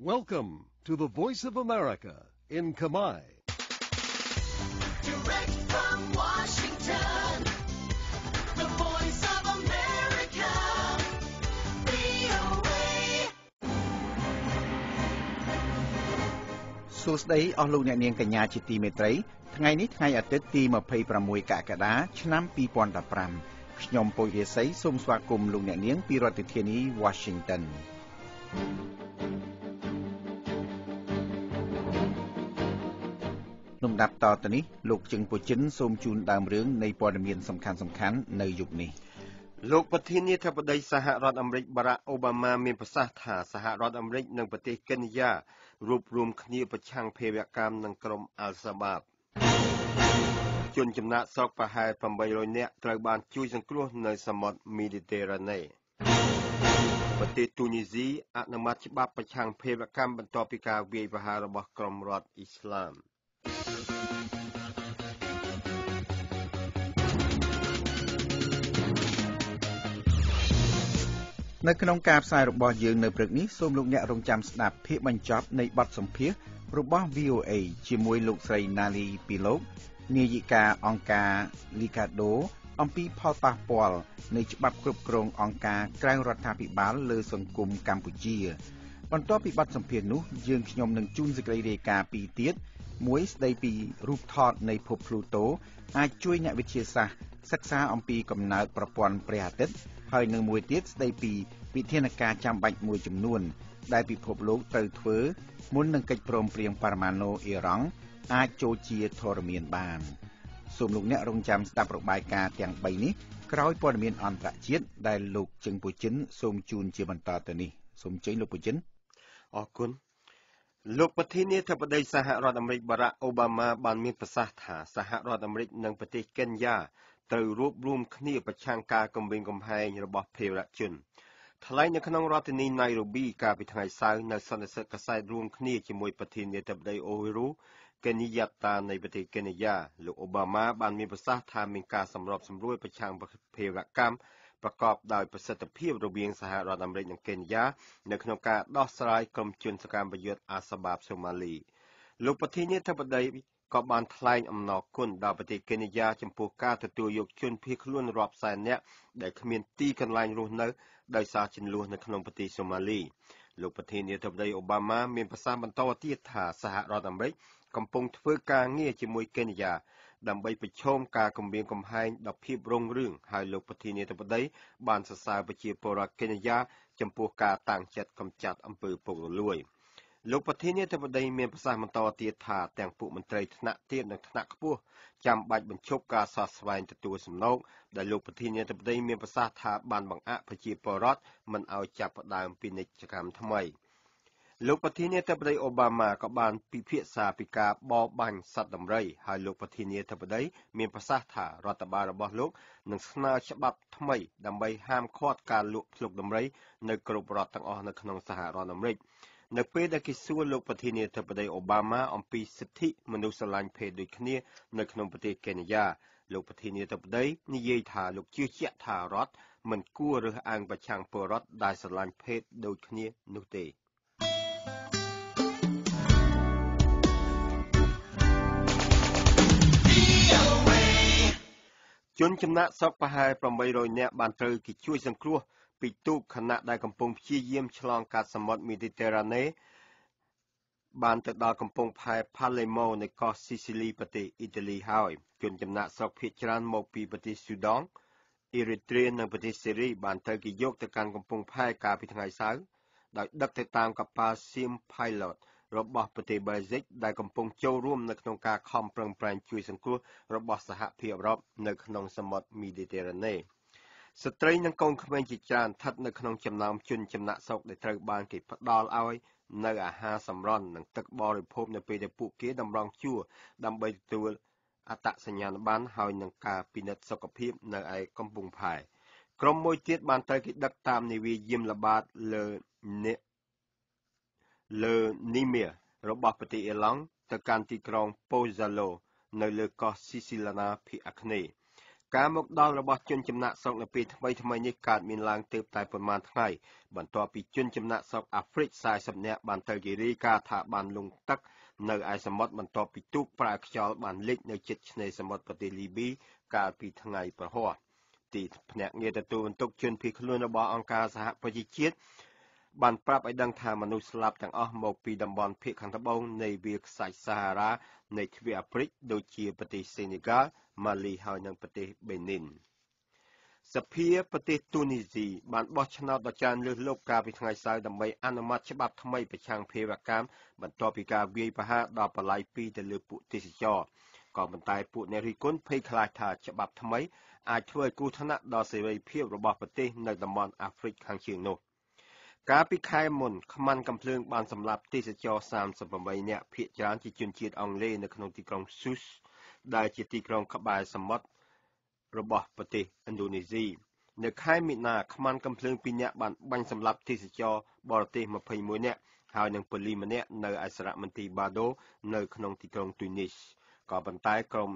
Welcome to the Voice of America in Khmer. Direct from Washington, the Voice of America, VOA. សួស្តីអស់លោកអ្នកនាងកញ្ញាជាទីមេត្រីថ្ងៃនេះថ្ងៃអាទិត្យទី26កក្កដាឆ្នាំ2015ខ្ញុំពុយរាសីសូមស្វាគមន៍លោកអ្នកនាងពីរដ្ឋធានី Washington លំដាប់តទៅនេះលោកជឹងពូចិនសូមជូនដើមរឿងនៃព័ត៌មានសំខាន់ៗនៅយុគនេះលោកប្រធានាធិបតីសហរដ្ឋអាមេរិកបារ៉ាក់អូបាម៉ាមានប្រសាសន៍ថាសហរដ្ឋអាមេរិកនិងប្រទេសកេនយ៉ារួបរวมគ្នាប្រឆាំងភេរវកម្មនឹងក្រុមអាល់សាបាបជនចំណាក់ស្រុកប្រហែល800នាក់ត្រូវបានជួយសង្គ្រោះនៅសមុទ្រមីឌីតេរ៉ាណេប្រទេសទូនីស៊ីអនុម័តច្បាប់ប្រឆាំងភេរវកម្មបន្ទាប់ពីការវាយប្រហាររបស់ក្រុមរដ្ឋអ៊ីស្លាមនៅក្នុងការផ្សាយរបស់យើងនៅព្រឹកនេះសូមលោកអ្នករងចាំស្ដាប់ភាគបញ្ចប់នៃបទសម្ភាសន៍របស់ VOA ជាមួយលោកស្រី Nali Pilok នាយិកាអង្គការ Liga-do អំពីផលប៉ះពាល់នៃច្បាប់គ្រប់គ្រងអង្គការក្រៅរដ្ឋាភិបាលលើសង្គមកម្ពុជាបន្ទាប់ពីបទសម្ភាសន៍នោះយើងខ្ញុំនឹងជូនសេចក្តីរាយការណ៍ពីរទៀតមួយស្ដីពីរូបថតនៃភព Pluto អាចជួយអ្នកវិទ្យាសាស្ត្រសិក្សាអំពីកំណើតប្រព័ន្ធព្រះអាទិត្យហើយនឹងមួយទៀតស្ដីពីវិធានការចាំបាច់មួយចំនួនដែលពិភពលោកត្រូវធ្វើមុននឹងកិច្ចព្រមព្រៀងបរមាណូអ៊ីរ៉ង់អាចចូលជាធរមានបានសូមលោកអ្នករងចាំស្ដាប់របាយការណ៍ទាំង3នេះក្រោយព័ត៌មានអន្តរជាតិដែលលោកជឹងពូចិនសូមជូនជាបន្តទៅនេះសូមជើញលោកពូចិនអរគុណលោកប្រធានាធិបតីសហរដ្ឋអាមេរិកបារ៉ាក់អូបាម៉ាបានមានប្រសាសន៍ថាសហរដ្ឋអាមេរិកនិងប្រទេសកេនយ៉ាត្រូវរួបរวมគ្នាប្រឆាំងការគំរាមកំហែងរបស់ភេរវជនថ្លែងនៅក្នុងរដ្ឋធានី Nairobi កាលពីថ្ងៃសៅរ៍នៅសន្និសីទកាសែតរួមគ្នាជាមួយប្រធានាធិបតីអូហ៊ូរូកេនីយ៉ាតានៃប្រទេសកេនយ៉ាលោកអូបាម៉ាបានមានប្រសាសន៍ថាមានការសម្របសម្រួលប្រឆាំងភេរវកម្មប្រកបដោយប្រសិទ្ធភាពរវាងសហរដ្ឋអាមេរិកនិងកេនយ៉ានៅក្នុងការដោះស្រាយក្រុមជនសកម្មប្រយុទ្ធអាសាបាបសូម៉ាលីលោកប្រធានាធិបតីក៏បានថ្លែងអំណរគុណដល់ប្រទេសកេនយ៉ាចំពោះការទទួលយកជនភៀសខ្លួនរាប់សែននាក់ដែលគ្មានទីកន្លែងរស់នៅដោយសារជម្លោះនៅក្នុងប្រទេសសូម៉ាលីលោកប្រធានាធិបតីអូបាម៉ាមានប្រសាសន៍បន្តទៀតថាសហរដ្ឋអាមេរិកកំពុងធ្វើការងារជាមួយកេនយ៉ាដើម្បីប្រឈមការគំរាមកំហែងដ៏ភាពរុងរឿងហើយលោកប្រធានាធិបតីបានសរសើរប្រជាពលរដ្ឋកេនយ៉ាចំពោះការតាំងចិត្តកម្ចាត់អំពើពុករលួយលោកប្រធានាធិបតីមានប្រសាសន៍បន្តទៀតថាទាំងពួកមន្ត្រីថ្នាក់ទាបនិងថ្នាក់ខ្ពស់ចាំបាច់បញ្ឈប់ការសោះស្វែងទទួលសំណូកដែលលោកប្រធានាធិបតីមានប្រសាសន៍ថាបានបង្អាក់ប្រជាពលរដ្ឋមិនឲ្យចាប់ផ្ដើមពាណិជ្ជកម្មថ្មីលោកប្រធានាធិបតីអូបាម៉ាក៏បានពិភាក្សាពីការបរបាញ់សត្វដំរីហើយលោកប្រធានាធិបតីមានប្រសាសន៍ថារដ្ឋបាលរបស់លោកនឹងស្នើច្បាប់ថ្មីដើម្បីហាមឃាត់ការលក់ភ្លុកដំរីនៅគ្រប់រដ្ឋទាំងអស់នៅក្នុងសហរដ្ឋអាមេរិកនៅពេលដែលគេសួរលោកប្រធានាធិបតីអូបាម៉ាអំពីសិទ្ធិមនុស្សស្រឡាញ់ភេទដូចគ្នានៅក្នុងប្រទេសកេនយ៉ាលោកប្រធានាធិបតីនិយាយថាលោកជឿជាក់ថារដ្ឋមិនគួររើសអើងប្រឆាំងពលរដ្ឋដែលស្រឡាញ់ភេទដូចគ្នានោះទេជនចំណាក់ស្រុកប្រហែល800នាក់បានត្រូវគេជួយសង្គ្រោះពីទូកខណៈដែលកំពុងព្យាយាមឆ្លងកាត់សមុទ្រមីឌីតេរ៉ាណេបានទៅដល់កំពង់ផែ Palermo នៃកោះ Sicily ប្រទេសអ៊ីតាលីហើយជនចំណាក់ស្រុកភាគច្រើនមកពីប្រទេសស៊ូដង់អ៊ីរីត្រេនិងប្រទេសសេរីបានត្រូវគេយកទៅកាន់កំពង់ផែកាលពីថ្ងៃសៅរ៍ដោយដឹកទៅតាមកប៉ាល់ Siem Pilot របស់ប្រទេសបែលហ្សិកដែលកំពុងចូលរួមនៅក្នុងការខំប្រឹងប្រែងជួយសង្គ្រោះរបស់សហភាពអឺរ៉ុបនៅក្នុងសមុទ្រមីឌីតេរ៉ាណេស្ត្រីនិងកូនក្មេងជាច្រើនស្ថិតនៅក្នុងចំណោមជនចំណាក់ស្រុកដែលត្រូវបានគេផ្ដល់ឲ្យនៅអាហារសម្រន់និងទឹកបរិភោគនៅពេលដែលពួកគេតម្រង់ជួរដើម្បីទទួលអត្តសញ្ញាណប័ណ្ណហើយនឹងការពិនិត្យសុខភាពនៅឯកំពង់ផែក្រុមមួយទៀតបានត្រូវគេដឹកតាមនាវាយាមល្បាតលើនីមៀរបស់ប្រទេសអ៊ីឡង់ទៅកាន់ទីក្រុង Pozzallo នៅលើកោះ Siciliana ភាគអាគ្នេយ៍ ការមកដល់របស់ជនចំណាក់ស្រុកនៅពេលថ្មីនេះកើតមានឡើងទើបតែប្រមាណថ្ងៃបន្ទាប់ពីជនចំណាក់ស្រុកអាហ្វ្រិក40នាក់បានទៅជារាយការណ៍ថាបានលង់ទឹកនៅឯសមុទ្របន្ទាប់ពីទូកប្រើខ្យល់បានលិចនៅជិតឆ្នេរសមុទ្រប្រទេសលីប៊ីកាលពីថ្ងៃប្រហ័សទីភ្នាក់ងារទទួលបន្ទុកជនភៀសខ្លួនរបស់អង្គការសហប្រជាជាតិបានប្រាប់ឲ្យដឹងថាមនុស្សស្លាប់ទាំងអស់មកពីតំបន់ភាគខាងត្បូងនៃវាលខ្សាច់សាហារ៉ានៃទ្វីបអាហ្វ្រិកដូចជាប្រទេសសេនេហ្គាល់ម៉ាលីហើយនិងប្រទេសបេនីនសភាប្រទេសទូនីស៊ីបានបោះឆ្នោតដ៏ច្រើនលើសលប់កាលពីថ្ងៃសៅរ៍ដើម្បីអនុម័តច្បាប់ថ្មីប្រឆាំងភេរវកម្មបន្ទាប់ពីការវាយប្រហារដល់បល្ល័យ2ទៅលើពួកទេសចរក៏ប៉ុន្តែពួកអ្នករិះគន់ភ័យខ្លាចថាច្បាប់ថ្មីអាចធ្វើឲ្យគ្រោះថ្នាក់ដល់សេរីភាពរបស់ប្រទេសនៅតំបន់អាហ្វ្រិកខាងជើងនោះកាលពីខែមុនខ្មាន់កាំភ្លើងបានសម្លាប់ទេសចរ38នាក់ភាគច្រើនជាជនជាតិអង់គ្លេសនៅក្នុងទីក្រុងស៊ូសដែលជាទីក្រុងក្បែរសមុទ្ររបស់ប្រទេសឥណ្ឌូនេស៊ីនៅខែមិនិនាខ្មាន់កាំភ្លើង2នាក់បានបាញ់សម្លាប់ទេសចរបរទេស21នាក់ហើយនិងប៉ូលីសម្នាក់នៅឯសារមន្ទីរបាដូនៅក្នុងទីក្រុងទូនីសក៏ប៉ុន្តែក្រុម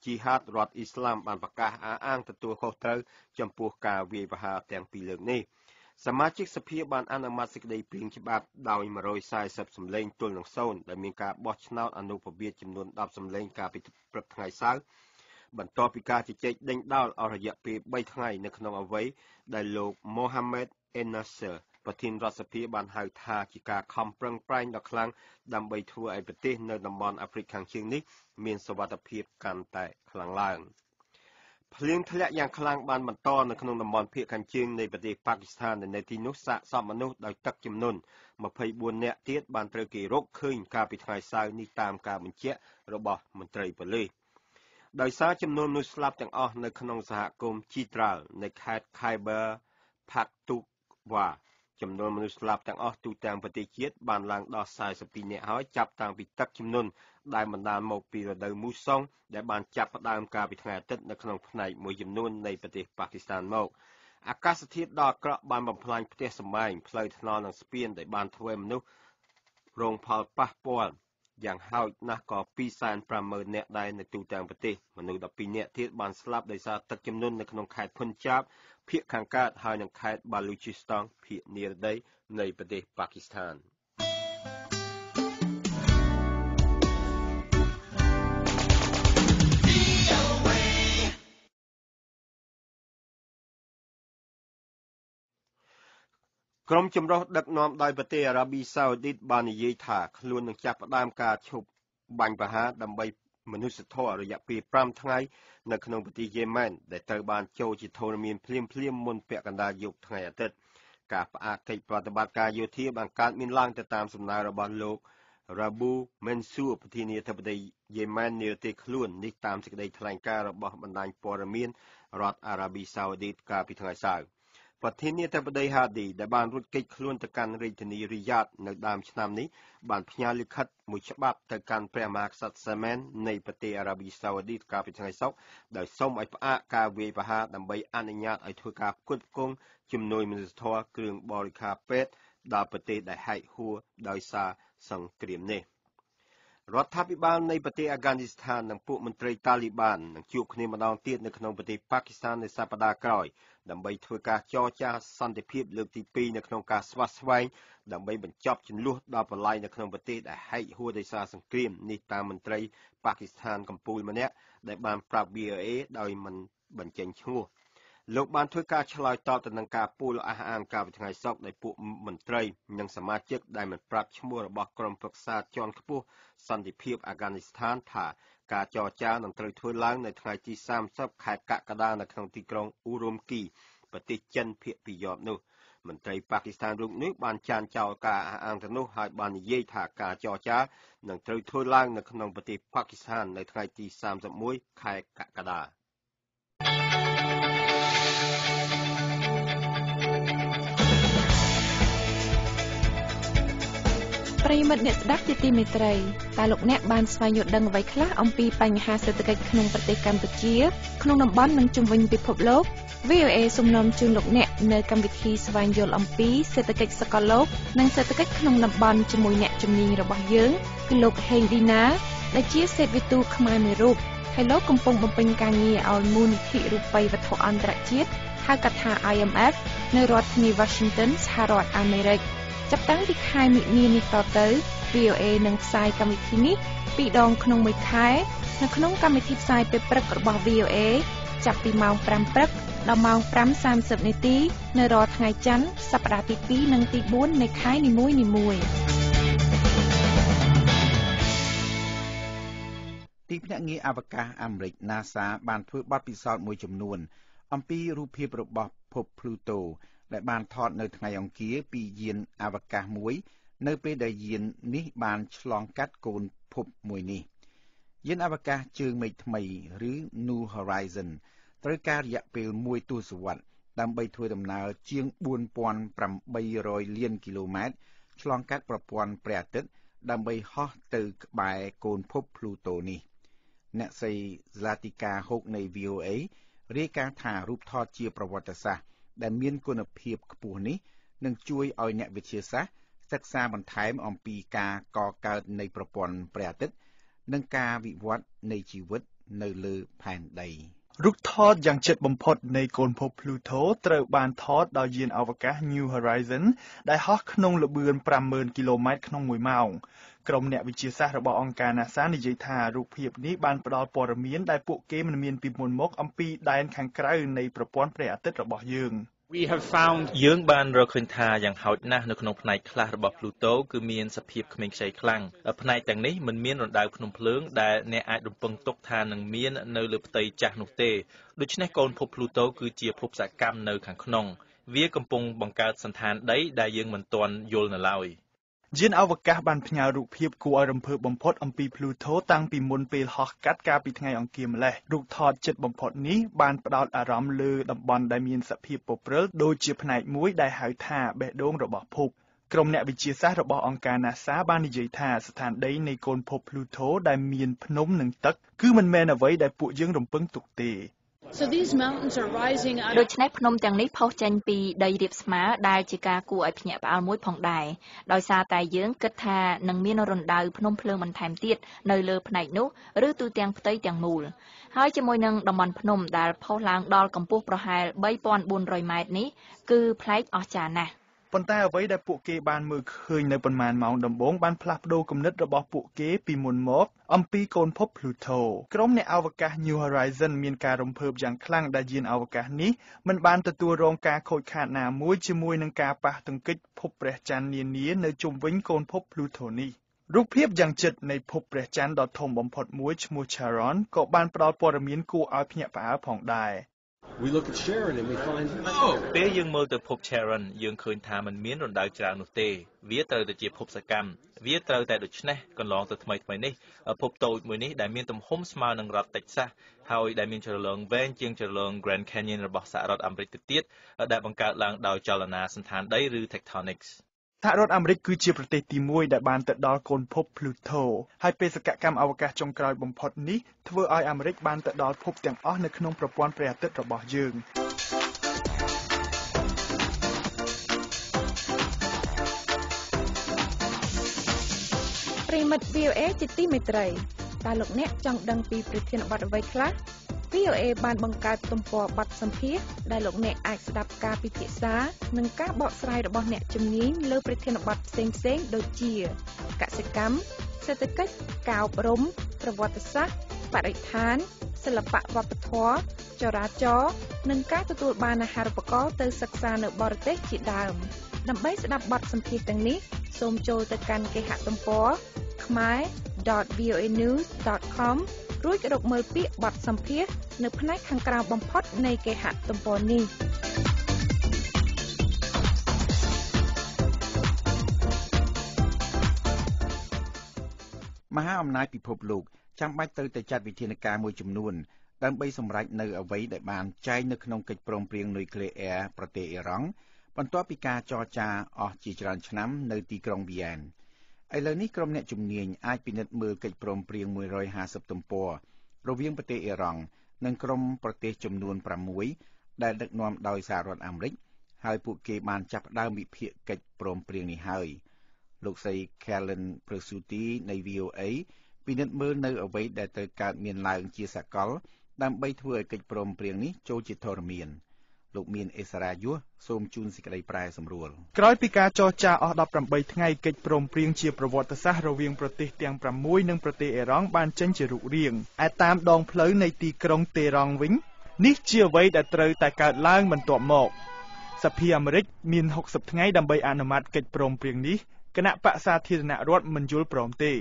ជីហាតរដ្ឋអ៊ីស្លាមបានប្រកាសអះអាងទទួលខុសត្រូវចំពោះការវាយប្រហារទាំងពីរលើកនេះសមាជិកសភាបានអនុម័តសេចក្តីព្រាងច្បាប់ដោយ140សម្លេងទល់នឹង0ដែលមានការបោះឆ្នោតអនុប្រមាណចំនួន10សម្លេងកាលពីព្រឹកថ្ងៃសៅរ៍បន្ទាប់ពីការជជែកដេញដោលអស់រយៈពេល3ថ្ងៃនៅក្នុងអ្វីដែលលោក Mohamed El-Nasser ប្រធានរដ្ឋសភាបានហៅថាជាការខំប្រឹងប្រែងដ៏ខ្លាំងដើម្បីធ្វើឲ្យប្រទេសនៅតំបន់អាហ្វ្រិកខាងជើងនេះមានសុវត្ថិភាពកាន់តែខ្លាំងឡើងភ្លៀងធ្លាក់យ៉ាងខ្លាំងបានបន្តនៅក្នុងតំបន់ភាគខាងជើងនៃប្រទេសប៉ាគីស្ថានដែលនៅទីនោះសាកសពមនុស្សដោយទឹកជំនន់24នាក់ទៀតបានត្រូវគេរកឃើញកាលពីថ្ងៃសៅរ៍នេះតាមការបញ្ជាក់របស់មន្ត្រីប៉ូលីសដោយសារចំនួនមនុស្សស្លាប់ទាំងអស់នៅក្នុងសហគមន៍ជីត្រាល់នៃខេត្ត Khyber Pakhtunkhwa ចំនួនមនុស្សស្លាប់ទាំងអស់ទូទាំងប្រទេសជាតិបានឡើងដល់42នាក់ហើយចាប់តាំងពីទឹកជំនន់ដែលបណ្ដាលមកពីរដូវមូសុងដែលបានចាប់ផ្ដើមកាលពីថ្ងៃអាទិត្យនៅក្នុងផ្នែកមួយចំនួននៃប្រទេសប៉ាគីស្ថានមកអាកាសធាតុដ៏អាក្រក់បានបំផ្លាញផ្ទះសម្បែងផ្លូវថ្នល់និងស្ពានដែលបានធ្វើឲ្យមនុស្សរងផលប៉ះពាល់យ៉ាងហោចណាស់ក៏ 250,000 នាក់ដែរនៅទូទាំងប្រទេសមនុស្ស12នាក់ទៀតបានស្លាប់ដោយសារទឹកជំនន់នៅក្នុងខេត្តភុនចាបភាគខាងកើតហើយនិងខេត្តបាឡូជីស្តង់ភាគនិរតីនៃប្រទេសប៉ាគីស្ថានក្រុមចម្រុះដឹកនាំដោយប្រទេសអារ៉ាប៊ីសាអូឌីតបាននិយាយថាខ្លួននឹងចាប់ផ្ដើមការឈប់បាញ់ប្រហារដើម្បីមនុស្សធម៌រយៈពេល5ថ្ងៃនៅក្នុងប្រទេសយេម៉ែនដែលត្រូវបានចូលជាធរមានភ្លាមមុនពាក់កណ្ដាលយប់ថ្ងៃអាទិត្យការផ្អាកកិច្ចប្រតិបត្តិការយោធាបានកើតមានឡើងទៅតាមសំណើរបស់លោក Rabu Mansour ប្រធានាធិបតីយេម៉ែននិរទេសខ្លួននេះតាមសេចក្តីថ្លែងការណ៍របស់បណ្ដាញព័ត៌មានរដ្ឋអារ៉ាប៊ីសាអូឌីតកាលពីថ្ងៃសៅរ៍ប្រធានាធិបតីហាឌីដែលបានរួចកិច្ចខ្លួនទៅកាន់រាជធានីរីយ៉ាតនៅដើមឆ្នាំនេះបានផ្ញើលិខិតមួយច្បាប់ទៅកាន់ព្រះមហាក្សត្រសាម៉ែននៃប្រទេសអារ៉ាប៊ីសាអូឌីតកាលពីថ្ងៃសុក្រដោយសូមឲ្យផ្អាកការវាយប្រហារដើម្បីអនុញ្ញាតឲ្យធ្វើការផ្គត់ផ្គង់ជំនួយមនុស្សធម៌គ្រឿងបរិក្ខារពេទ្យដល់ប្រទេសដែលហែកហួរដោយសារសង្គ្រាមនេះរដ្ឋាភិបាលនៃប្រទេសអាហ្គានីស្ថាននិងពួកមន្ត្រីតាលីបាននឹងជួបគ្នាម្ដងទៀតនៅក្នុងប្រទេសប៉ាគីស្ថាននៅសប្តាហ៍ក្រោយដើម្បីធ្វើការចរចាសន្តិភាពលើកទី2នៅក្នុងការស្វាស្វែងដើម្បីបញ្ចប់ជម្លោះដល់បល្ល័យនៅក្នុងប្រទេសដែលហែកហួរដោយសារសង្គ្រាមនេះតាមមន្ត្រីប៉ាគីស្ថានកំពូលម្នាក់ដែលបានប្រាប់ VOA ដោយមិនបញ្ចេញឈ្មោះលោកបានធ្វើការឆ្លើយតបទៅនឹងការពោលអះអាងកាលពីថ្ងៃសុក្រដោយពួកមន្ត្រីនិងសមាជិកដែលមិនប្រាប់ឈ្មោះរបស់ក្រុមប្រឹក្សាជាន់ខ្ពស់សន្តិភាពអាហ្គានីស្ថានថាការចរចានឹងត្រូវធ្វើឡើងនៅថ្ងៃទី30ខែកក្កដានៅក្នុងទីក្រុងអ៊ូរ៉ុមគីប្រទេសចិនភាគពីរយប់នោះមន្ត្រីប៉ាគីស្ថានរូបនេះបានចានចោលការអះអាងទៅនោះហើយបាននិយាយថាការចរចានឹងត្រូវធ្វើឡើងនៅក្នុងប្រទេសប៉ាគីស្ថាននៅថ្ងៃទី31ខែកក្កដាប្រិយមិត្តអ្នកស្ដាប់ជាទីមេត្រីតើលោកអ្នកបានស្វែងយល់ដឹងអ្វីខ្លះអំពីបញ្ហាសេដ្ឋកិច្ចក្នុងប្រទេសកម្ពុជាក្នុងតំបន់និងជុំវិញពិភពលោក VOA សូមនាំជូនលោកអ្នកនៅកម្មវិធីស្វែងយល់អំពីសេដ្ឋកិច្ចសកលលោកនិងសេដ្ឋកិច្ចក្នុងតំបន់ជាមួយអ្នកជំនាញរបស់យើងគឺលោកហេងឌីណាដែលជាសេដ្ឋវិទូខ្មែរមួយរូប ហើយលោកកំពុងបំពេញការងារឲ្យមូលនិធិរូបិយវត្ថុអន្តរជាតិហៅកាត់ថា IMF នៅរដ្ឋធានី Washington សហរដ្ឋអាមេរិកចាប់តាំងពីខែមិនិនានេះតទៅ VOA នឹងផ្សាយកម្មវិធីនេះ2ដងក្នុងមួយខែនៅក្នុងកម្មវិធីផ្សាយពេលព្រឹករបស់ VOA ចាប់ពីម៉ោង 5 ព្រឹកដល់ម៉ោង 5:30 នាទីនៅរាល់ថ្ងៃច័ន្ទសប្តាហ៍ទី2និងទី4នៃខែនីមួយៗទីភ្នាក់ងារអវកាសអាមេរិក NASA បានធ្វើបទពិសោធន៍មួយចំនួនអំពីរូបភាពរបស់ភព Pluto ដែលបានថតនៅថ្ងៃអង្គារពីយានអវកាសមួយនៅពេលដែលយាននេះបានឆ្លងកាត់កូនភពមួយនេះយានអវកាសជើងមេឃថ្មីឬ New Horizon ត្រូវការរយៈពេល1ទសវត្សរ៍ដើម្បីធ្វើដំណើរជាង 4,800 លានគីឡូម៉ែត្រឆ្លងកាត់ប្រព័ន្ធព្រះអាទិត្យដើម្បីហោះទៅក្បែរកូនភព Pluto នេះអ្នកស្រី Zlatica Hoke នៃ VOA រាយការណ៍ថារូបថតជាប្រវត្តិសាស្ត្រដែលមានគុណភាពខ្ពស់នេះនឹងជួយឲ្យអ្នកវិទ្យាសាស្ត្រសិក្សាបន្ថែមអំពីការកកើតនៃប្រព័ន្ធព្រះអាទិត្យនិងការវិវត្តនៃជីវិតនៅលើផែនដីរូបថតយ៉ាងជិតបំផុតនៃកូនភព Pluto ត្រូវបានថតដោយយានអវកាស New Horizon ដែលហោះក្នុងល្បឿន 50,000 គីឡូម៉ែត្រក្នុង1ម៉ោងក្រុមអ្នកវិទ្យាសាស្ត្ររបស់អង្គការ NASA និយាយថារូបភាពនេះបានផ្ដល់ព័ត៌មានដែលពួកគេមិនមានពីមុនមកអំពីដែនខាងក្រៅនៃប្រព័ន្ធព្រះអាទិត្យរបស់យើងយើងបានរកឃើញថាយ៉ាងហោចណាស់នៅក្នុងផ្នែកខ្លះរបស់ Pluto គឺមានសភាពក្មេងខ្ចីខ្លាំងផ្នែកទាំងនេះមិនមានរណ្ដៅភ្នំភ្លើងដែលអ្នកអាចរំពឹងទុកថានឹងមាននៅលើផ្ទៃចាស់នោះទេដូច្នេះកូនភព Pluto គឺជាភពសកម្មនៅខាងក្នុងវាកំពុងបង្កើតសណ្ឋានដីដែលយើងមិនទាន់យល់នៅឡើយយានអវកាសបានផ្ញើរូបភាពគួរឲ្យរំភើបបំផុតអំពី Pluto តាំងពីមុនពេលហោះកាត់កាលពីថ្ងៃអង្គារម្លេះរូបថតជិតបំផុតនេះបានផ្ដោតអារម្មណ៍លើតំបន់ដែលមានសភាពពព្រិលដូចជាផ្នែកមួយដែលហៅថាបេះដូងរបស់ភពក្រុមអ្នកវិទ្យាសាស្ត្ររបស់អង្គការ NASA បាននិយាយថាស្ថានដីនៃកូនភព Pluto ដែលមានភ្នំនិងទឹកគឺមិនមែនអ្វីដែលពួកយើងរំពឹងទុកទេដូច្នេះភ្នំទាំងនេះផុសចេញពីដីរាបស្មើដែលជាការគួរឲ្យភ្ញាក់ផ្អើលមួយផងដែរដោយសារតែយើងគិតថានឹងមានរណ្ដៅភ្នំភ្លើងបន្ថែមទៀតនៅលើផ្នែកនោះឬទូទាំងផ្ទៃទាំងមូលហើយជាមួយនឹងតំបន់ភ្នំដែលផុសឡើងដល់កម្ពស់ប្រហែល 3,400 ម៉ែត្រនេះគឺប្លែកអស្ចារ្យណាស់ប៉ុន្តែអ្វីដែលពួកគេបានមើលឃើញនៅប៉ុន្មានម៉ោងដំបូងបានផ្លាស់ប្ដូរគំនិតរបស់ពួកគេពីមុនមកអំពីកូនភព Pluto ក្រុមអ្នកអវកាស New Horizon មានការរំភើបយ៉ាងខ្លាំងដែលយានអវកាសនេះមិនបានទទួលរងការខូចខាតណាមួយជាមួយនឹងការប៉ះទង្គិចភពព្រះច័ន្ទនានានៅជុំវិញកូនភព Pluto នេះរូបភាពយ៉ាងជិតនៃភពព្រះច័ន្ទដ៏ធំបំផុតមួយឈ្មោះ Charon ក៏បានផ្ដល់ព័ត៌មានគួរឲ្យភ្ញាក់ផ្អើលផងដែរពេលយើងមើលទៅភព Charon យើងឃើញថាมันមានរណ្ដៅច្រើននោះទេវាត្រូវតែជាភពសកម្មវាត្រូវតែដូច្នេះកន្លងទៅថ្មីនេះភពតូចមួយនេះដែលមានទំហំស្មើនឹងរដ្ឋ Texas ហើយដែលមានជ្រលងវែងជាងជ្រលង Grand Canyon របស់សហរដ្ឋអាមេរិកទៅទៀតដែលបង្កើតឡើងដោយចលនាសន្តានដីឬ tectonicsសហរដ្ឋអាមេរិកគឺជាប្រទេសទី1ដែលបានទៅដល់កូនភព Pluto ហើយបេសកកម្មអវកាសចុងក្រោយបំផុតនេះធ្វើឲ្យអាមេរិកបានទៅដល់ភពទាំងអស់នៅក្នុងប្រព័ន្ធព្រះអាទិត្យរបស់យើងប្រិមិត្ត VOA ជាទីមេត្រីតើលោកអ្នកចង់ដឹងពីប្រធានបទអ្វីខ្លះ VOA បានបង្កើតទំព័របទសម្ភាសន៍ដែលលោកអ្នកអាចស្ដាប់ការពិភាក្សានិងការបកស្រាយរបស់អ្នកជំនាញលើប្រធានបទផ្សេងៗដូចជាកសិកម្មសេដ្ឋកិច្ចការអប់រំប្រវត្តិសាស្ត្របរិស្ថានសិល្បៈវប្បធម៌ចរាចរណ៍និងការទទួលបានអាហារូបករណ៍ទៅសិក្សានៅបរទេសជាដើមដើម្បីស្ដាប់បទសម្ភាសន៍ទាំងនេះសូមចូលទៅកាន់គេហទំព័រ khmer.voanews.com រួចរកមើលពាក្យបទសម្ភាសន៍នៅផ្នែកខាងក្រោមបំផុតនៃគេហទំព័រនេះមហាអំណាចពិភពលោកចាំបាច់ត្រូវតែចាត់វិធានការមួយចំនួនដើម្បីសម្រេចនៅអ្វីដែលបានចែងនៅក្នុងកិច្ចព្រមព្រៀងនុយក្លេអ៊ែរប្រទេសអ៊ីរ៉ង់បន្ទាប់ពីការចរចាអស់ជាច្រើនឆ្នាំនៅទីក្រុងវីយ៉ែនឥឡូវនេះក្រុមអ្នកជំនាញអាចពិនិត្យមើលកិច្ចព្រមព្រៀង150ទំព័ររវាងប្រទេសអ៊ីរ៉ង់និងក្រុមប្រទេសចំនួន6ដែលដឹកនាំដោយសហរដ្ឋអាមេរិកហើយពួកគេបានចាប់ផ្ដើមវិភាគកិច្ចព្រមព្រៀងនេះហើយលោកស្រី Kellen Presutti នៃ VOA ពិនិត្យមើលនៅអ្វីដែលត្រូវកើតមានឡើងជាសកលដើម្បីធ្វើឲ្យកិច្ចព្រមព្រៀងនេះចូលជាធរមានលោកមានអេសារ៉ាយុសសូមជូនសេចក្តីប្រែសម្រួលក្រោយពីការចរចាអស់18ថ្ងៃកិច្ចព្រមព្រៀងជាប្រវត្តិសាស្ត្ររវាងប្រទេសទាំង6និងប្រទេសអេរ៉ង់បានចេញជារូបរាងឯតាមដងផ្លូវនៃទីក្រុងតេរ៉ង់វិញនេះជាអ្វីដែលត្រូវតែកើតឡើងបន្ទាប់មកសភាអាមេរិកមាន60ថ្ងៃដើម្បីអនុម័តកិច្ចព្រមព្រៀងនេះគណៈបក្សសាធារណរដ្ឋមិនយល់ព្រមទេ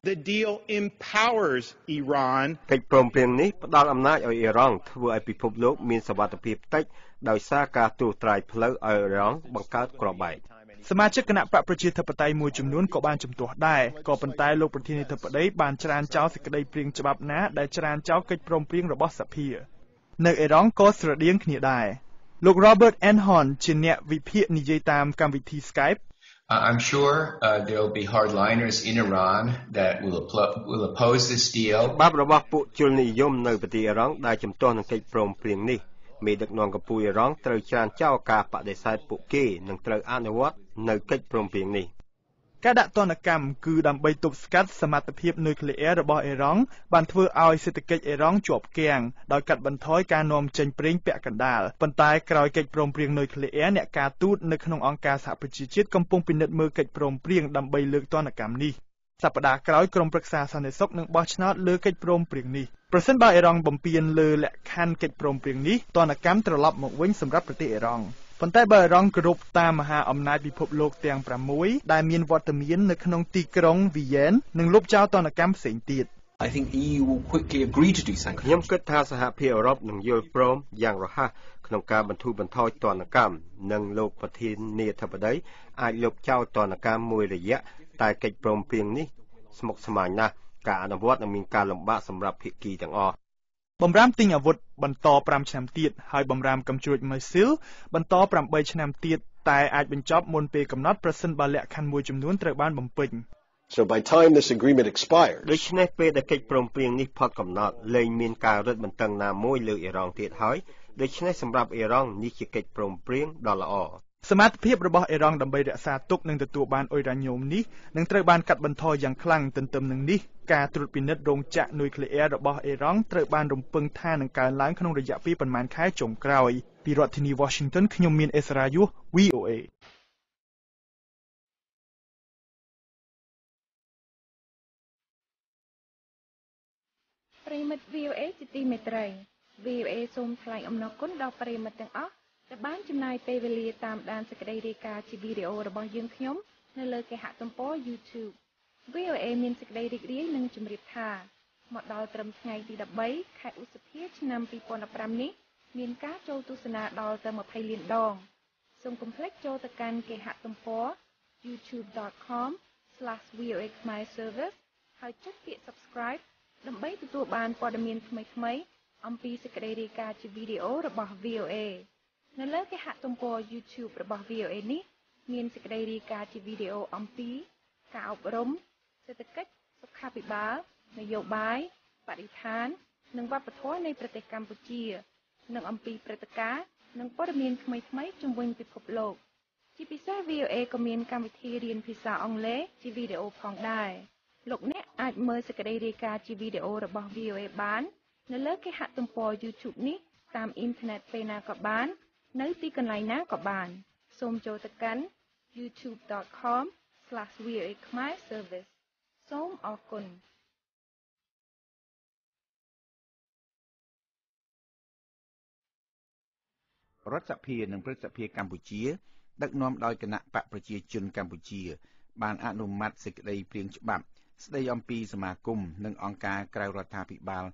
The deal empowers Iran កិច្ចព្រមព្រៀងនេះផ្ដល់អំណាចឲ្យអ៊ីរ៉ង់ធ្វើឲ្យពិភពលោកមានសុវត្ថិភាពតិចដោយសារការត្រួសត្រាយផ្លូវឲ្យអ៊ីរ៉ង់បង្កើតក្របបែកសមាជិកគណៈបកប្រជាធិបតេយ្យមួយចំនួនក៏បានជំទាស់ដែរក៏ប៉ុន្តែលោកប្រធានាធិបតីបានច្រានចោលសេចក្តីព្រាងច្បាប់ណាដែលច្រានចោលកិច្ចព្រមព្រៀងរបស់សភានៅអ៊ីរ៉ង់ក៏ស្រដៀងគ្នាដែរលោក Robert Enhorn ជាអ្នកវិភាគនិយាយតាមកម្មវិធី Skype I'm sure there will be hardliners in Iran that will oppose this deal បាប់របស់ពួកជននិយមនៅប្រទេសអ៊ីរ៉ង់ដែលជំទាស់នឹងកិច្ចព្រមព្រៀងនេះមេដឹកនាំកម្ពុជាអ៊ីរ៉ង់ត្រូវច្រានចោលការបដិសេធពួកគេនិងត្រូវអនុវត្តនៅកិច្ចព្រមព្រៀងនេះការដាក់ទណ្ឌកម្មគឺដើម្បីទប់ស្កាត់សមត្ថភាពនុយក្លេអ៊ែររបស់អ៊ីរ៉ង់បានធ្វើឲ្យសេដ្ឋកិច្ចអ៊ីរ៉ង់ជាប់គាំងដោយកាត់បន្ថយការនាំចេញប្រេងពាក់កណ្ដាលប៉ុន្តែក្រោយកិច្ចព្រមព្រៀងនុយក្លេអ៊ែរអ្នកការទូតនៅក្នុងអង្គការសហប្រជាជាតិកំពុងពិនិត្យមើលកិច្ចព្រមព្រៀងដើម្បីលើកទណ្ឌកម្មនេះសប្តាហ៍ក្រោយក្រុមប្រឹក្សាសន្តិសុខនឹងបោះឆ្នោតលើកិច្ចព្រមព្រៀងនេះប្រសិនបើអ៊ីរ៉ង់បំពានលើលក្ខខណ្ឌកិច្ចព្រមព្រៀងនេះទណ្ឌកម្មត្រឡប់មកវិញសម្រាប់ប្រទេសអ៊ីរ៉ង់ប៉ុន្តែបើអ៊ីរ៉ង់គោរពតាមមហាអំណាចពិភពលោកទាំង6ដែលមានវត្តមាននៅក្នុងទីក្រុងវីយ៉ែននិងលុបចោលទណ្ឌកម្មផ្សេងទៀតI think EU will quickly agree to do sanctions ខ្ញុំគិតថាសហភាពអឺរ៉ុបនឹងយល់ព្រមយ៉ាងរហ័សក្នុងការបន្ធូរបន្ថយទណ្ឌកម្មនិងលោកប្រធានាធិបតីអាចលុបចោលទណ្ឌកម្មមួយរយៈតែកិច្ចព្រមព្រៀងនេះស្មុគស្មាញណាស់ការអនុវត្តនឹងមានការលំបាកសម្រាប់ភាគីទាំងអស់បំរាមទិញអាវុធបន្ត5ឆ្នាំទៀតហើយបំរាមកំជ្រួចមីស៊ីលបន្ត8ឆ្នាំទៀតតែអាចបញ្ចប់មុនពេលកំណត់ប្រសិនបើលក្ខខណ្ឌមួយចំនួនត្រូវបានបំពេញ So by time this agreement expires ដូច្នេះពេលដែលកិច្ចព្រមព្រៀងនេះផុតកំណត់លែងមានការរឹតបន្តឹងណាមួយលើអ៊ីរ៉ង់ទៀតហើយដូច្នេះសម្រាប់អ៊ីរ៉ង់នេះជាកិច្ចព្រមព្រៀងដ៏ល្អសមត្ថភាពរបស់អ៊ីរ៉ង់ដើម្បីរក្សាទុកនិងទទួលបានអ៊ុយរ៉ាញ៉ូមនេះនឹងត្រូវបានកាត់បន្ថយយ៉ាងខ្លាំងទន្ទឹមនឹងនេះការត្រួតពិនិត្យរោងចក្រនុយក្លេអ៊ែររបស់អ៊ីរ៉ង់ត្រូវបានរំពឹងថានឹងកើនឡើងក្នុងរយៈពេលប្រមាណខែចុងក្រោយពីរដ្ឋធានី Washington ខ្ញុំមានអេសារ៉ាយុស VOAប្រិមិត្ត VOA ជាទីមេត្រី VOA សូមថ្លែងអំណរគុណដល់ប្រិមិត្តទាំងអស់ដែលបានចំណាយពេលវេលាតាមដានសេចក្តីរាយការណ៍ជាវីដេអូរបស់យើងខ្ញុំនៅលើគេហទំព័រ YouTube VOA មានសេចក្តីរីករាយនឹងជម្រាបថាមកដល់ត្រឹមថ្ងៃទី13ខែឧសភាឆ្នាំ2015នេះមានការចូលទស្សនាដល់ទៅ20លានដងសូមកុំភ្លេចចូលទៅកាន់គេហទំព័រ youtube.com/VOA Khmer Service ហើយចុចពាក្យ Subscribe ដើម្បីទទួលបានព័ត៌មានថ្មីៗអំពីសេចក្តីរាយការណ៍ជាវីដេអូរបស់ VOA នៅលើគេហទំព័រ YouTube របស់ VOA នេះមានសេចក្តីរាយការណ៍ជាវីដេអូអំពីការអប់រំសេដ្ឋកិច្ចសុខាភិបាលនយោបាយបរិស្ថាននិងវប្បធម៌នៃប្រទេសកម្ពុជានិងអំពីព្រឹត្តិការណ៍និងព័ត៌មានថ្មីៗជុំវិញពិភពលោកជាពិសេស VOA ក៏មានកម្មវិធីរៀនភាសាអង់គ្លេសជាវីដេអូផងដែរលោកអ្នកអាចមើលសេចក្តីរាយការណ៍ជាវីដេអូរបស់ VOA បាននៅលើគេហទំព័រ YouTube នេះតាមអ៊ីនធឺណិតពេលណាក៏បាននៅទីកន្លែងណាក៏បានសូមចូលទៅកាន់ youtube.com/VOA Khmer Service សូមអរគុណរដ្ឋសភានិងព្រឹទ្ធសភាកម្ពុជាដឹកនាំដោយគណៈបកប្រជាជនកម្ពុជាបានអនុម័តសេចក្តីព្រាងច្បាប់ស្តីអំពីសមាគមនិងអង្គការក្រៅរដ្ឋាភិបាល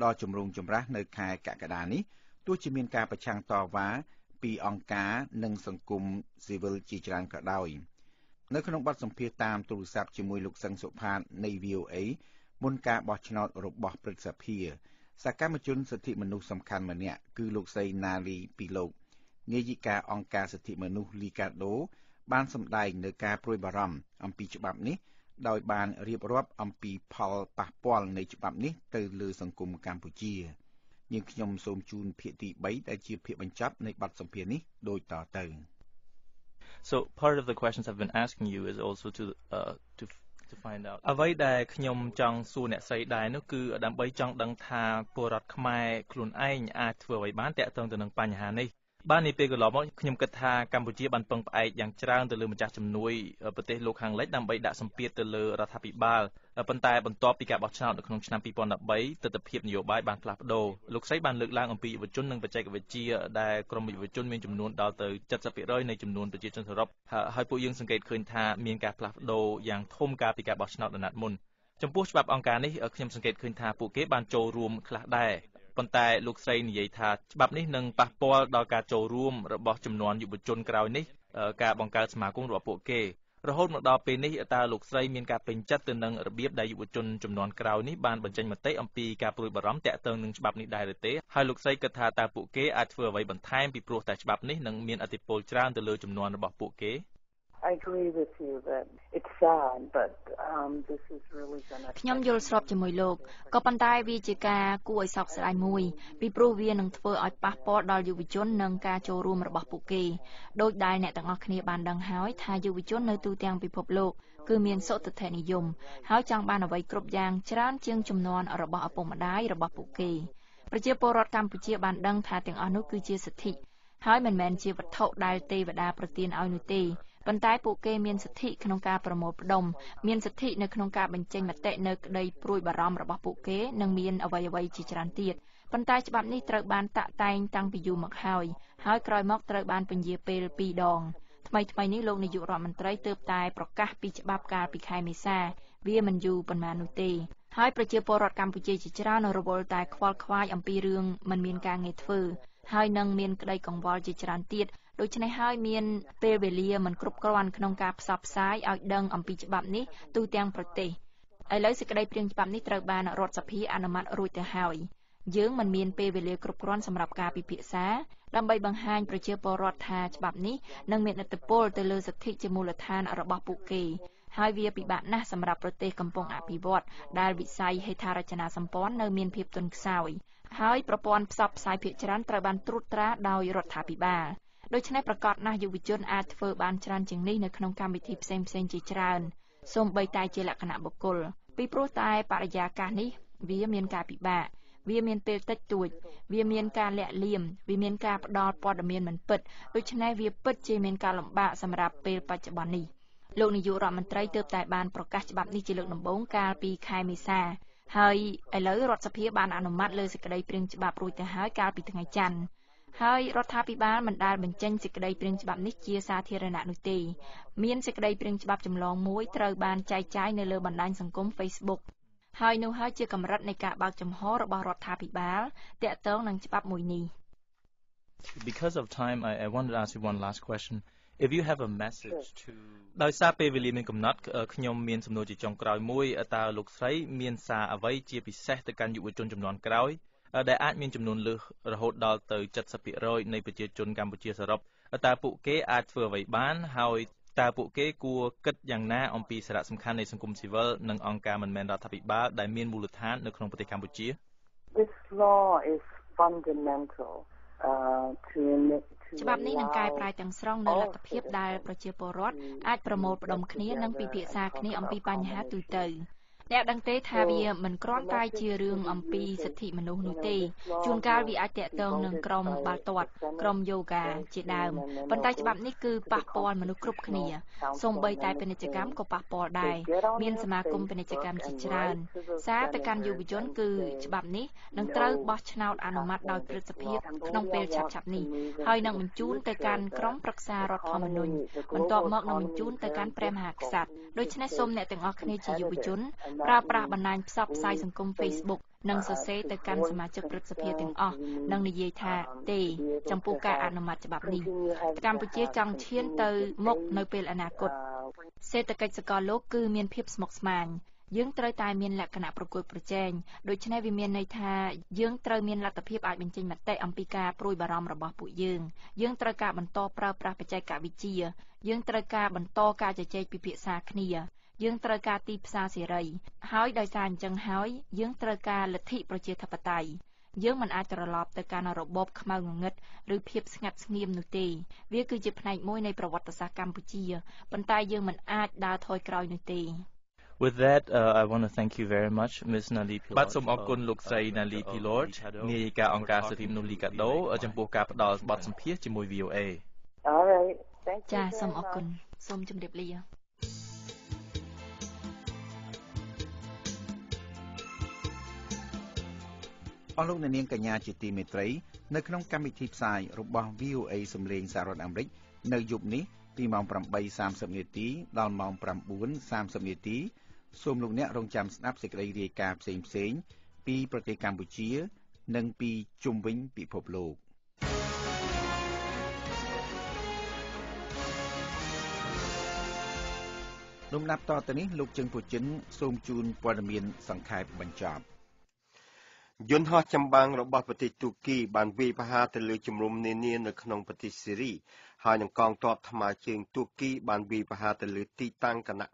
ដ៏ជំរុងចម្រាស់នៅខែកក្កដានេះទោះជាមានការប្រឆាំងតវ៉ាពីអង្គការនិងសង្គមស៊ីវិលជាច្រើនក៏ដោយនៅក្នុងបទសម្ភាសន៍តាមទូរស័ព្ទជាមួយលោកសឹងសុផាតនៃ VOA មុនការបោះឆ្នោតរបស់ព្រឹទ្ធសភាសកម្មជនសិទ្ធិមនុស្សសំខាន់ម្នាក់គឺលោកស្រីណាលីពីលោកនាយិកាអង្គការសិទ្ធិមនុស្សលីកាដូបានសម្ដែងនៅការព្រួយបារម្ភអំពីច្បាប់នេះដោយបានរៀបរាប់អំពីផលប៉ះពាល់នៃច្បាប់នេះទៅលើសង្គមកម្ពុជាយើងខ្ញុំសូមជូនភាគទី3ដែលជាភាគបញ្ចប់នៃបទសម្ភាសន៍នេះដូចតទៅ So part of the questions I've been asking you is also to to find out អ្វីដែលខ្ញុំចង់សួរអ្នកស្រីដែរនោះគឺដើម្បីចង់ដឹងថាពលរដ្ឋខ្មែរខ្លួនឯងអាចធ្វើអ្វីបានទាក់ទងទៅនឹងបញ្ហានេះបាទនាពេលកន្លងមកខ្ញុំគិតថាកម្ពុជាបានពឹងផ្អែកយ៉ាងច្រើនទៅលើម្ចាស់ជំនួយប្រទេសលោកខាងលិចដើម្បីដាក់សម្ពាធទៅលើរដ្ឋាភិបាលប៉ុន្តែបន្ទាប់ពីការបោះឆ្នោតនៅក្នុងឆ្នាំ2013ទិដ្ឋភាពនយោបាយបានផ្លាស់ប្ដូរលោកស្រីបានលើកឡើងអំពីយុវជននិងបច្ចេកវិទ្យាដែលក្រមយុវជនមានចំនួនដល់ទៅ 70% នៃចំនួនប្រជាជនសរុបហើយពួកយើងសង្កេតឃើញថាមានការផ្លាស់ប្ដូរយ៉ាងធំកាលពីការបោះឆ្នោតអាណត្តិមុនចំពោះច្បាប់អង្គការនេះខ្ញុំសង្កេតឃើញថាពួកគេបានចូលរួមខ្លះដែរប៉ុន្តែលោកស្រីនិយាយថាច្បាប់នេះនឹងប៉ះពាល់ដល់ការចូលរួមរបស់ចំនួនយុវជនក្រោយនេះការបង្កើតសមាគមរបស់ពួកគេរហូតមកដល់ពេលនេះតើលោកស្រីមានការពេញចិត្តទៅនឹងរបៀបដែលយុវជនចំនួនក្រោយនេះបានបញ្ចេញមតិអំពីការព្រួយបារម្ភទាក់ទងនឹងច្បាប់នេះដែរឬទេហើយលោកស្រីគិតថាតើពួកគេអាចធ្វើអ្វីបន្ថែមពីព្រោះតែច្បាប់នេះនឹងមានឥទ្ធិពលច្រើនទៅលើចំនួនរបស់ពួកគេI agree with you that it's sad, but this is really going to ខ្ញុំយល់ស្របជាមួយលោកក៏ប៉ុន្តែវាជាការគួរឲ្យសោកស្ដាយមួយពីព្រោះវានឹងធ្វើឲ្យប៉ះពាល់ដល់យុវជននិងការចូលរួមរបស់ពួកគេដោយដែលអ្នកទាំងអស់គ្នាបានដឹងហើយថាយុវជននៅទូទាំងពិភពលោកគឺមានសុទិដ្ឋិនិយមហើយចង់បានអ្វីគ្រប់យ៉ាងច្រើនជាងចំនួនរបស់ឪពុកម្ដាយរបស់ពួកគេប្រជាពលរដ្ឋកម្ពុជាបានដឹងថាទាំងអស់នោះគឺជាសិទ្ធិហើយមិនមែនជាវត្ថុដែលទេវតាប្រទានឲ្យនោះទេប៉ុន្តែពួកគេមានសិទ្ធិក្នុងការប្រមូលផ្ដុំមានសិទ្ធិនៅក្នុងការបញ្ចេញមតិនៅក្តីព្រួយបារម្ភរបស់ពួកគេនិងមានអ្វីៗជាច្រើនទៀតប៉ុន្តែច្បាប់នេះត្រូវបានតាក់តែងតាំងពីយូរមកហើយក្រោយមកត្រូវបានពន្យាពេល2ដងថ្មីនេះលោកនាយករដ្ឋមន្ត្រីទើបតែប្រកាសពីច្បាប់កាលពីខែមេសាវាមិនយូរប៉ុន្មាននោះទេហើយប្រជាពលរដ្ឋកម្ពុជាជាច្រើនរវល់តែខ្វល់ខ្វាយអំពីរឿងមិនមានការងារធ្វើហើយនឹងមានក្តីកង្វល់ជាច្រើនទៀតដូច្នេះហើយមានពេលវេលាមិនគ្រប់គ្រាន់ក្នុងការផ្សព្វផ្សាយឲ្យដឹងអំពីច្បាប់នេះទូទាំងប្រទេសឥឡូវសេចក្តីព្រាងច្បាប់នេះត្រូវបានរដ្ឋសភាអនុម័តរួចទៅហើយយើងមិនមានពេលវេលាគ្រប់គ្រាន់សម្រាប់ការពិភាក្សាដើម្បីបង្ហាញប្រជាពលរដ្ឋថាច្បាប់នេះនឹងមានឥទ្ធិពលទៅលើសិទ្ធិជាមូលដ្ឋានរបស់ពួកគេហើយវាពិបាកណាស់សម្រាប់ប្រទេសកំពុងអភិវឌ្ឍដែលវិស័យហេដ្ឋារចនាសម្ព័ន្ធនៅមានភាពទន់ខ្សោយហើយប្រព័ន្ធផ្សព្វផ្សាយភាគច្រើនត្រូវបានត្រួតត្រាដោយរដ្ឋាភិបាលដូច្នេះប្រកាសណាស់យុវជនអាចធ្វើបានច្រើនជាងនេះនៅក្នុងកម្មវិធីផ្សេងៗជាច្រើនសូម្បីតែជាលក្ខណៈបុគ្គលពីព្រោះតែបរិយាកាសនេះវាមានការពិបាកវាមានពេលតិចតួចវាមានការលាក់លៀមវាមានការផ្ដល់ព័ត៌មានមិនពិតដូច្នេះវាពិតជាមានការលំបាកសម្រាប់ពេលបច្ចុប្បន្ននេះលោកនាយករដ្ឋមន្ត្រីទើបតែបានប្រកាសច្បាប់នេះជាលើកដំបូងកាលពីខែមេសាហើយឥឡូវរដ្ឋសភាបានអនុម័តលើសេចក្តីព្រាងច្បាប់រួចទៅហើយកាលពីថ្ងៃច័ន្ទហើយរដ្ឋាភិបាលមិនដែលបញ្ចេញសេចក្តីព្រាងច្បាប់នេះជាសាធារណៈនោះទេមានសេចក្តីព្រាងច្បាប់ចម្លងមួយត្រូវបានចែកចាយនៅលើបណ្ដាញសង្គម Facebook ហើយនោះហើយជាកម្រិតនៃការបើកចំហរបស់រដ្ឋាភិបាលទាក់ទងនឹងច្បាប់មួយនេះ Because of time I wanted to ask you one last question if you have a message to ដោយសារពេលវេលាមានកំណត់ខ្ញុំមានសំណួរជាចុងក្រោយមួយតើលោកស្រីមានសារអ្វីជាពិសេសទៅកាន់យុវជនចំនួនក្រោយដែលអាចមានចំនួនលើសរហូតដល់ទៅ 70% នៃប្រជាជនកម្ពុជាសរុបតើពួកគេអាចធ្វើអ្វីបានហើយតើពួកគេគួរគិតយ៉ាងណាអំពីសារៈសំខាន់នៃសង្គមស៊ីវិលនិងអង្គការមិនមែនរដ្ឋាភិបាលដែលមានមូលដ្ឋាននៅក្នុងប្រទេសកម្ពុជា This law is fundamentalច្បាប់នេះនឹងកែប្រែទាំងស្រុងនៅលទ្ធភាពដែលប្រជាពលរដ្ឋអាចប្រមូលផ្ដុំគ្នានិងពិភាក្សាគ្នាអំពីបញ្ហាទូទៅអ្នកដឹងទេថាវាមិនគ្រាន់តែជារឿងអំពីសិទ្ធិមនុស្សនោះទេជួនកាលវាអាចតាក់ទងនឹងក្រុមបាល់ទាត់ក្រុមយូហ្គាជាដើមប៉ុន្តែច្បាប់នេះគឺប៉ះពាល់មនុស្សគ្រប់គ្នាសូម្បីតែពាណិជ្ជកម្មក៏ប៉ះពាល់ដែរមានសមាគមពាណិជ្ជកម្មជាច្រើនសារទៅកាន់យុវជនគឺច្បាប់នេះនឹងត្រូវបោះឆ្នោតអនុម័តដោយព្រឹទ្ធសភាក្នុងពេលឆាប់ៗនេះហើយនឹងបញ្ជូនទៅកាន់ក្រុមប្រឹក្សារដ្ឋធម្មនុញ្ញបន្ទាប់មកនឹងបញ្ជូនទៅកាន់ព្រះមហាក្សត្រដូច្នេះសូមអ្នកទាំងអស់គ្នាជាយុវជនប្រើប្រាស់បណ្ដាញផ្សព្វផ្សាយសង្គម Facebook និងសរសេរទៅកាន់សមាជិកព្រឹទ្ធសភាទាំងអស់និងនិយាយថាទេចំពោះការអនុម័តច្បាប់នេះកម្ពុជាចង់ឈានទៅមុខនៅពេលអនាគតសេដ្ឋកិច្ចសកលលោកគឺមានភាពស្មុគស្មាញយើងត្រូវតែមានលក្ខណៈប្រកួតប្រជែងដូច្នេះវាមានន័យថាយើងត្រូវមានលទ្ធភាពអាចបញ្ចេញមតិអំពីការព្រួយបារម្ភរបស់ពួកយើងត្រូវការបន្តប្រើប្រាស់បច្ចេកវិទ្យាយើងត្រូវការបន្តការជជែកពិភាក្សាគ្នាយើងត្រូវការទីផ្សារសេរីហើយដោយសារអញ្ចឹងហើយយើងត្រូវការលទ្ធិប្រជាធិបតេយ្យយើងមិនអាចត្រឡប់ទៅកាន់របបខ្មៅងងឹតឬភាពស្ងាត់ស្ងៀមនោះទេវាគឺជាផ្នែកមួយនៃប្រវត្តិសាស្ត្រកម្ពុជាប៉ុន្តែយើងមិនអាចដើរថយក្រោយនោះទេ With that, I want to thank you very much, Ms. Nali Pilot. បាទសូមអរគុណលោកស្រី Nali Pilot នាយិកាអង្គការសិទ្ធិមនុស្ស Liga do ចំពោះការផ្ដល់បទសម្ភាសន៍ជាមួយ VOA. All right. Thank you. ចាសូមអរគុណសូមជម្រាបលា អស់លោកអ្នកនាងកញ្ញាជាទីមេត្រីនៅក្នុងកម្មវិធីផ្សាយរបស់ VOA សំឡេងសហរដ្ឋអាមេរិកនៅយប់នេះពីម៉ោង 8:30 នាទីដល់ម៉ោង 9:30 នាទីសូមលោកអ្នករងចាំស្ដាប់សេចក្តីរាយការណ៍ផ្សេងៗពីប្រទេសកម្ពុជានិងពីជុំវិញពិភពលោកលំដាប់តទៅនេះលោកជើងពូចិនសូមជូនព័ត៌មានសង្ខេបបញ្ចប់យន្តហោះចម្បាំងរបស់ប្រទេសទូគីបានវាយប្រហារទៅលើជំរំនានានៅក្នុងប្រទេសស៊េរីហើយនឹងកងទ័ពថ្មើរជើងទូគីបានវាយប្រហារទៅលើទីតាំងគណៈ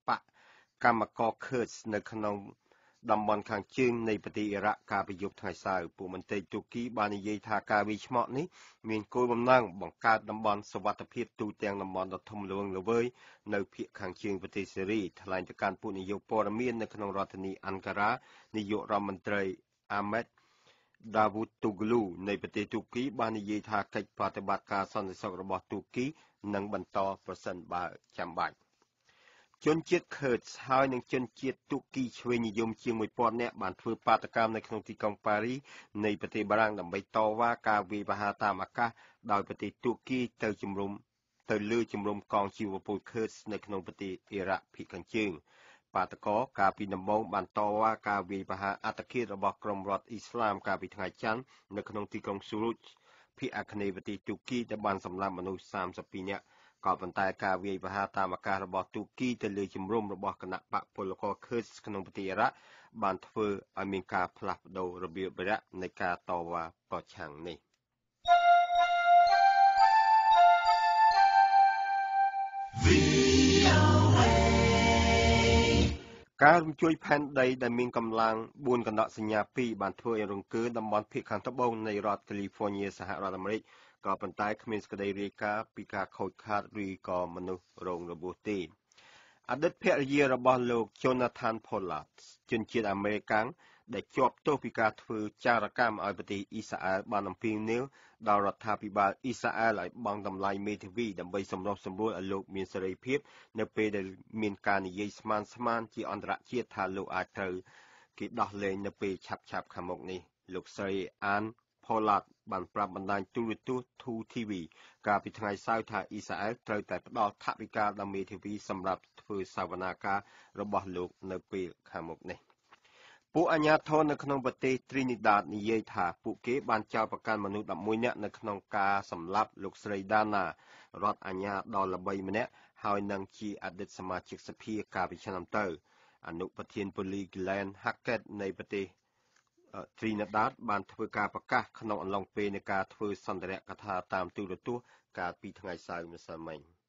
បកកម្មករ Kurds នៅក្នុងតំបន់ខាងជើងនៃប្រទេសអ៊ីរ៉ាក់កាលពីយប់ថ្ងៃសៅរ៍ពួកមន្ត្រីទូគីបាននិយាយថាការវាយឆ្មក់នេះមានគោលបំណងបង្កើតតំបន់សុវត្ថិភាពទូទាំងតំបន់ដ៏ធំល្វឹងល្វើយនៅភាគខាងជើងប្រទេសស៊េរីថ្លែងទៅកាន់ពួកនាយកព័ត៌មាននៅក្នុងរដ្ឋធានីអានការ៉ានាយករដ្ឋមន្ត្រីAhmed Davutoglu នៃប្រទេសទូគីបាននិយាយថាកិច្ចប្រតិបត្តិការសន្តិសុខរបស់ទូគីនឹងបន្តប្រសិនបើចាំបាច់ជនជាតិ Kurds ហើយនិងជនជាតិទូគីឆ្វេងនិយមជាង 1000 នាក់បានធ្វើបាតកម្មនៅក្នុងទីក្រុងប៉ារីសនៃប្រទេសបារាំងដើម្បីតវ៉ាការវាយប្រហារតាមអាកាសដោយប្រទេសទូគីទៅលើជំរំកងជីវពល Kurds នៅក្នុងប្រទេសអ៊ីរ៉ាក់ភាគខាងជើងបាតកោកាលពីដំបូងបានតវ៉ាការវាយប្រហារអត្តឃាតរបស់ក្រុមរដ្ឋអ៊ីស្លាមកាលពីថ្ងៃច័ន្ទនៅក្នុងទីក្រុងស៊ូរូចភាគអាគ្នេយ៍ប្រទេសទូគីដែលបានសម្លាប់មនុស្ស32នាក់ក៏ប៉ុន្តែការវាយប្រហារតាមអាកាសរបស់ទូគីទៅលើជំរំរបស់គណៈបកពលករ Kurds ក្នុងប្រទេសអ៊ីរ៉ាក់បានធ្វើឲ្យមានការផ្លាស់ប្ដូររបៀបបរិយានៃការតវ៉ាប្រឆាំងនេះការរំជួយផែនដីដែលមានកម្លាំង4កណ្ដកសញ្ញា2បានធ្វើឲ្យរង្គើតំបន់ភាគខាងត្បូងនៃរដ្ឋ California សហរដ្ឋអាមេរិកក៏ប៉ុន្តែគ្មានសេចក្តីរាយការណ៍ពីការខូចខាតឬក៏មនុស្សរងរបួសទេអតីតភរិយារបស់លោក Jonathan Pollard ជនជាតិអាមេរិកាំងដែលជាប់ទោសពីការធ្វើចារកម្មឲ្យប្រទេសអ៊ីស្រាអែលបានអំពាវនាវដល់រដ្ឋាភិបាលអ៊ីស្រាអែលឲ្យបង់តម្លៃមេធាវីដើម្បីសម្រុះសម្រួលឲ្យលោកមានសេរីភាពនៅពេលដែលមានការនិយាយស្មានជាអន្តរជាតិថាលោកអាចត្រូវគេដោះលែងនៅពេលឆាប់ខាងមុខនេះលោកស្រី Ann Pollard បានប្រាប់បណ្ដាញទូរទស្សន៍ True TV កាលពីថ្ងៃសៅរ៍ថាអ៊ីស្រាអែលត្រូវតែផ្ដល់ថវិកាដល់មេធាវីសម្រាប់ធ្វើសវនាការរបស់លោកនៅពេលខាងមុខនេះពួកអាជ្ញាធរនៅក្នុងប្រទេស Trinidad និយាយថាពួកគេបានចោទប្រកាន់មនុស្ស11នាក់នៅក្នុងការសម្លាប់លោកស្រី Dana រដ្ឋអាជ្ញាដ៏ល្បីម្នាក់ហើយនឹងជាអតីតសមាជិកសភាកាលពីឆ្នាំទៅអនុប្រធានប៉ូលីស Glenn Hackett នៃប្រទេស Trinidad បានធ្វើការប្រកាសក្នុងអំឡុងពេលនៃការធ្វើសន្ទរកថាតាមទូរទស្សន៍កាលពីថ្ងៃសៅរ៍ម្សិលមិញ។